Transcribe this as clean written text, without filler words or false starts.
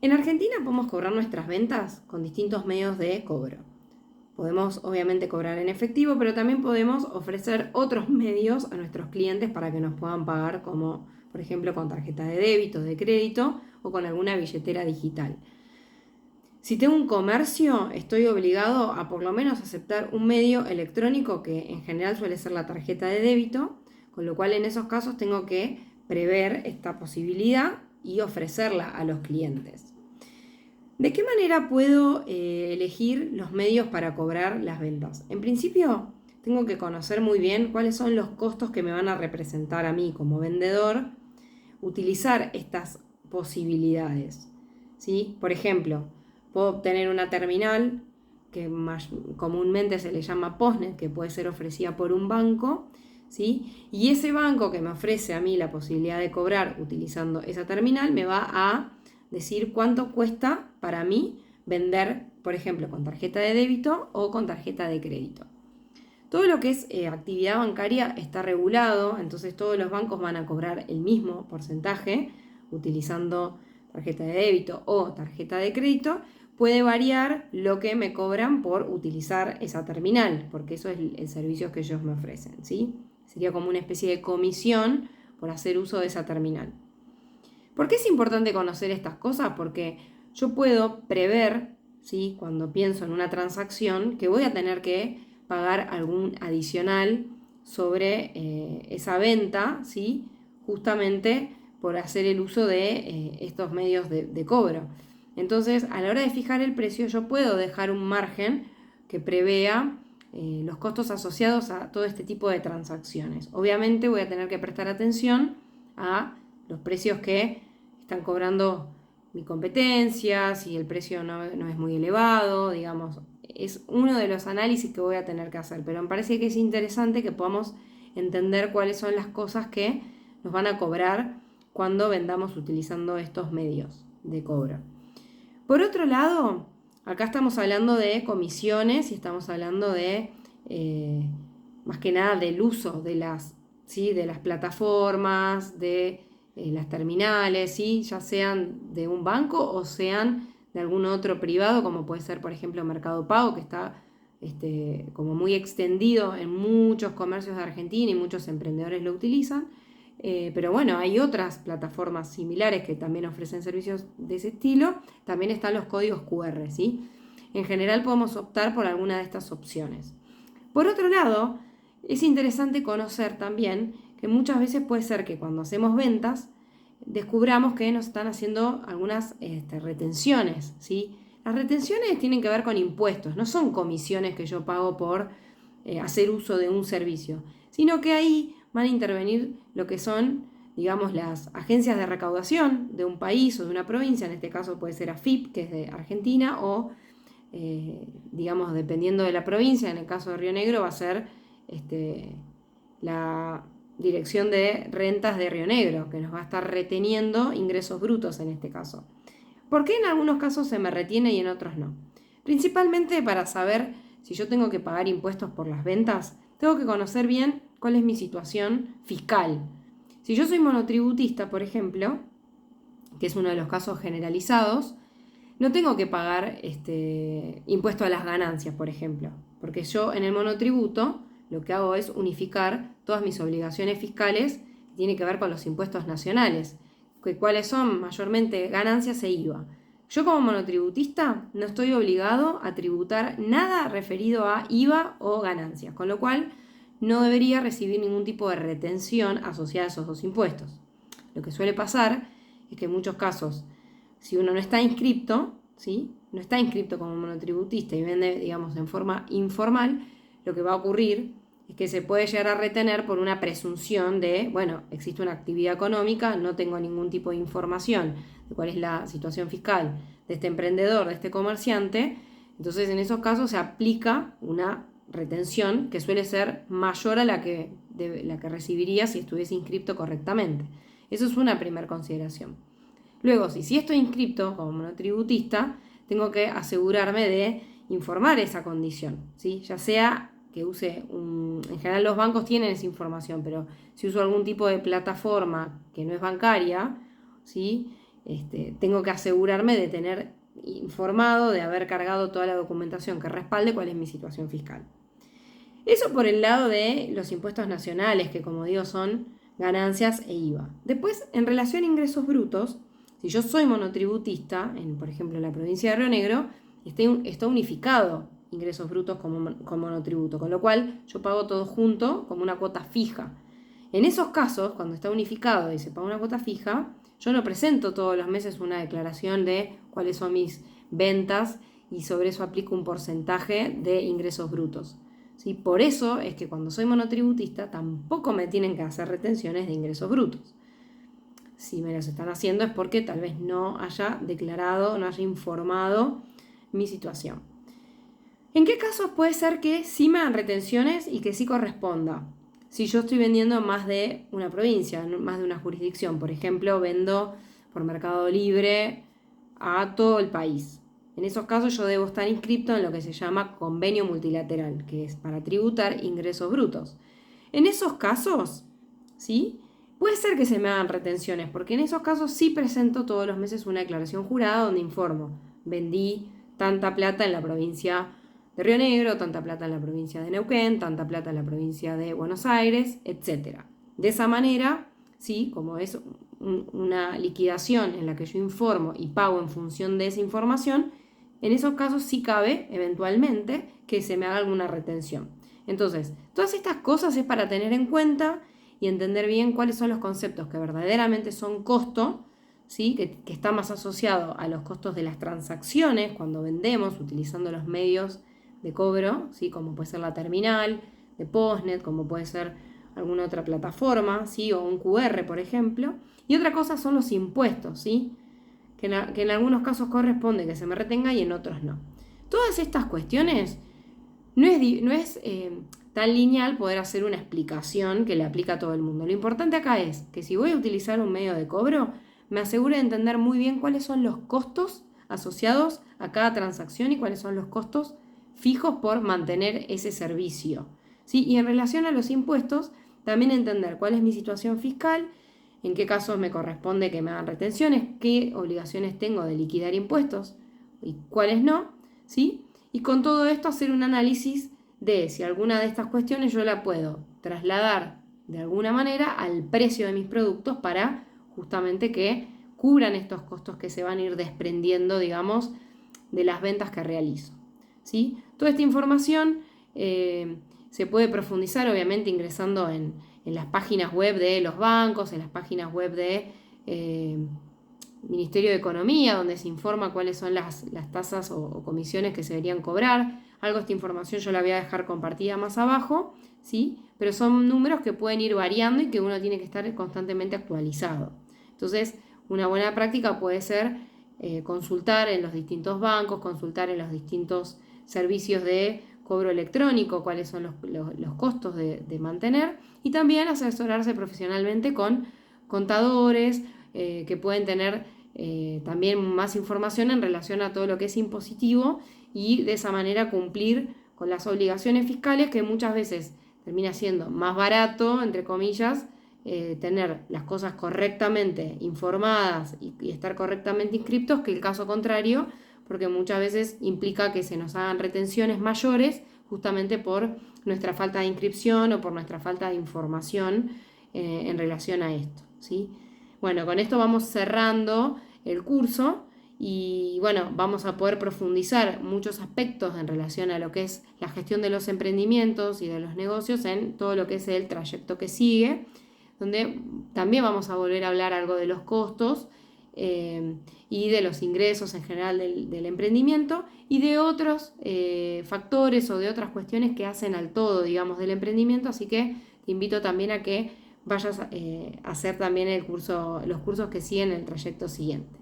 En Argentina podemos cobrar nuestras ventas con distintos medios de cobro. Podemos obviamente cobrar en efectivo, pero también podemos ofrecer otros medios a nuestros clientes para que nos puedan pagar, como por ejemplo con tarjeta de débito, de crédito o con alguna billetera digital. Si tengo un comercio, estoy obligado a por lo menos aceptar un medio electrónico que en general suele ser la tarjeta de débito, con lo cual en esos casos tengo que prever esta posibilidad y ofrecerla a los clientes. ¿De qué manera puedo elegir los medios para cobrar las ventas? En principio, tengo que conocer muy bien cuáles son los costos que me van a representar a mí como vendedor utilizar estas posibilidades, ¿sí? Por ejemplo, puedo obtener una terminal que más comúnmente se le llama postnet, que puede ser ofrecida por un banco, ¿sí? Y ese banco que me ofrece a mí la posibilidad de cobrar utilizando esa terminal me va a decir cuánto cuesta para mí vender, por ejemplo, con tarjeta de débito o con tarjeta de crédito. Todo lo que es actividad bancaria está regulado, entonces todos los bancos van a cobrar el mismo porcentaje utilizando tarjeta de débito o tarjeta de crédito. Puede variar lo que me cobran por utilizar esa terminal, porque eso es el servicio que ellos me ofrecen, ¿sí? Sería como una especie de comisión por hacer uso de esa terminal. ¿Por qué es importante conocer estas cosas? Porque yo puedo prever, ¿sí? Cuando pienso en una transacción, que voy a tener que pagar algún adicional sobre esa venta, ¿sí? Justamente por hacer el uso de estos medios de cobro. Entonces, a la hora de fijar el precio, yo puedo dejar un margen que prevea los costos asociados a todo este tipo de transacciones. Obviamente voy a tener que prestar atención a los precios que están cobrando mi competencia, si el precio no es muy elevado, digamos, es uno de los análisis que voy a tener que hacer, pero me parece que es interesante que podamos entender cuáles son las cosas que nos van a cobrar cuando vendamos utilizando estos medios de cobro. Por otro lado, acá estamos hablando de comisiones y estamos hablando de, más que nada, del uso de ¿sí? De las plataformas, de las terminales, ¿sí? Ya sean de un banco o sean de algún otro privado, como puede ser, por ejemplo, Mercado Pago, que está como muy extendido en muchos comercios de Argentina y muchos emprendedores lo utilizan. Pero bueno, hay otras plataformas similares que también ofrecen servicios de ese estilo. También están los códigos QR, ¿sí? En general podemos optar por alguna de estas opciones. Por otro lado, es interesante conocer también que muchas veces puede ser que cuando hacemos ventas descubramos que nos están haciendo algunas retenciones, ¿sí? Las retenciones tienen que ver con impuestos, no son comisiones que yo pago por hacer uso de un servicio, sino que ahí van a intervenir lo que son, digamos, las agencias de recaudación de un país o de una provincia, en este caso puede ser AFIP, que es de Argentina, o digamos, dependiendo de la provincia, en el caso de Río Negro va a ser la Dirección de Rentas de Río Negro, que nos va a estar reteniendo ingresos brutos en este caso. ¿Por qué en algunos casos se me retiene y en otros no? Principalmente para saber si yo tengo que pagar impuestos por las ventas, tengo que conocer bien cuál es mi situación fiscal. Si yo soy monotributista, por ejemplo, que es uno de los casos generalizados, no tengo que pagar impuesto a las ganancias, por ejemplo, porque yo en el monotributo lo que hago es unificar todas mis obligaciones fiscales que tienen que ver con los impuestos nacionales, que cuáles son mayormente ganancias e IVA. Yo como monotributista no estoy obligado a tributar nada referido a IVA o ganancias, con lo cual no debería recibir ningún tipo de retención asociada a esos dos impuestos. Lo que suele pasar es que en muchos casos, si uno no está inscripto, ¿sí? No está inscripto como monotributista y vende, digamos, en forma informal, lo que va a ocurrir es que se puede llegar a retener por una presunción de, bueno, existe una actividad económica, no tengo ningún tipo de información de cuál es la situación fiscal de este emprendedor, de este comerciante. Entonces, en esos casos se aplica una retención que suele ser mayor a la que recibiría si estuviese inscripto correctamente. Eso es una primera consideración. Luego, si sí estoy inscripto como monotributista, tengo que asegurarme de informar esa condición, ¿sí? Ya sea que use en general los bancos tienen esa información, pero si uso algún tipo de plataforma que no es bancaria, ¿sí? tengo que asegurarme de tener informado, de haber cargado toda la documentación que respalde cuál es mi situación fiscal. Eso por el lado de los impuestos nacionales, que como digo son ganancias e IVA. Después, en relación a ingresos brutos, si yo soy monotributista, por ejemplo en la provincia de Río Negro, está unificado ingresos brutos con monotributo, con lo cual yo pago todo junto como una cuota fija. En esos casos, cuando está unificado y se paga una cuota fija, yo no presento todos los meses una declaración de cuáles son mis ventas y sobre eso aplico un porcentaje de ingresos brutos. ¿Sí? Por eso es que cuando soy monotributista tampoco me tienen que hacer retenciones de ingresos brutos. Si me las están haciendo es porque tal vez no haya declarado, no haya informado mi situación. ¿En qué casos puede ser que sí me hagan retenciones y que sí corresponda? Si yo estoy vendiendo más de una provincia, más de una jurisdicción, por ejemplo, vendo por Mercado Libre a todo el país. En esos casos yo debo estar inscrito en lo que se llama convenio multilateral, que es para tributar ingresos brutos. En esos casos, ¿sí? Puede ser que se me hagan retenciones, porque en esos casos sí presento todos los meses una declaración jurada donde informo, vendí tanta plata en la provincia de Río Negro, tanta plata en la provincia de Neuquén, tanta plata en la provincia de Buenos Aires, etc. De esa manera, ¿sí? Como es una liquidación en la que yo informo y pago en función de esa información, en esos casos sí cabe, eventualmente, que se me haga alguna retención. Entonces, todas estas cosas es para tener en cuenta y entender bien cuáles son los conceptos que verdaderamente son costo, ¿sí? que está más asociado a los costos de las transacciones cuando vendemos utilizando los medios de cobro, ¿sí? Como puede ser la terminal de Postnet, como puede ser alguna otra plataforma, ¿sí? O un QR, por ejemplo. Y otra cosa son los impuestos, ¿sí? que en algunos casos corresponde que se me retenga y en otros no. Todas estas cuestiones no es tan lineal poder hacer una explicación que le aplica a todo el mundo. Lo importante acá es que si voy a utilizar un medio de cobro, me asegure de entender muy bien cuáles son los costos asociados a cada transacción y cuáles son los costos fijos por mantener ese servicio. ¿Sí? Y en relación a los impuestos, también entender cuál es mi situación fiscal, en qué casos me corresponde que me hagan retenciones, qué obligaciones tengo de liquidar impuestos y cuáles no, ¿sí? Y con todo esto hacer un análisis de si alguna de estas cuestiones yo la puedo trasladar de alguna manera al precio de mis productos para justamente que cubran estos costos que se van a ir desprendiendo, digamos, de las ventas que realizo, ¿sí? Toda esta información se puede profundizar, obviamente, ingresando en las páginas web de los bancos, en las páginas web de Ministerio de Economía, donde se informa cuáles son las tasas o comisiones que se deberían cobrar. Algo de esta información yo la voy a dejar compartida más abajo, ¿sí? Pero son números que pueden ir variando y que uno tiene que estar constantemente actualizado. Entonces, una buena práctica puede ser consultar en los distintos bancos, consultar en los distintos servicios de cobro electrónico, cuáles son los costos de mantener, y también asesorarse profesionalmente con contadores que pueden tener también más información en relación a todo lo que es impositivo y de esa manera cumplir con las obligaciones fiscales, que muchas veces termina siendo más barato, entre comillas, tener las cosas correctamente informadas y estar correctamente inscriptos que el caso contrario, porque muchas veces implica que se nos hagan retenciones mayores justamente por nuestra falta de inscripción o por nuestra falta de información en relación a esto, ¿sí? Bueno, con esto vamos cerrando el curso y bueno, vamos a poder profundizar muchos aspectos en relación a lo que es la gestión de los emprendimientos y de los negocios en todo lo que es el trayecto que sigue, donde también vamos a volver a hablar algo de los costos y de los ingresos en general del emprendimiento y de otros factores o de otras cuestiones que hacen al todo, digamos, del emprendimiento. Así que te invito también a que vayas a hacer también los cursos que siguen el trayecto siguiente.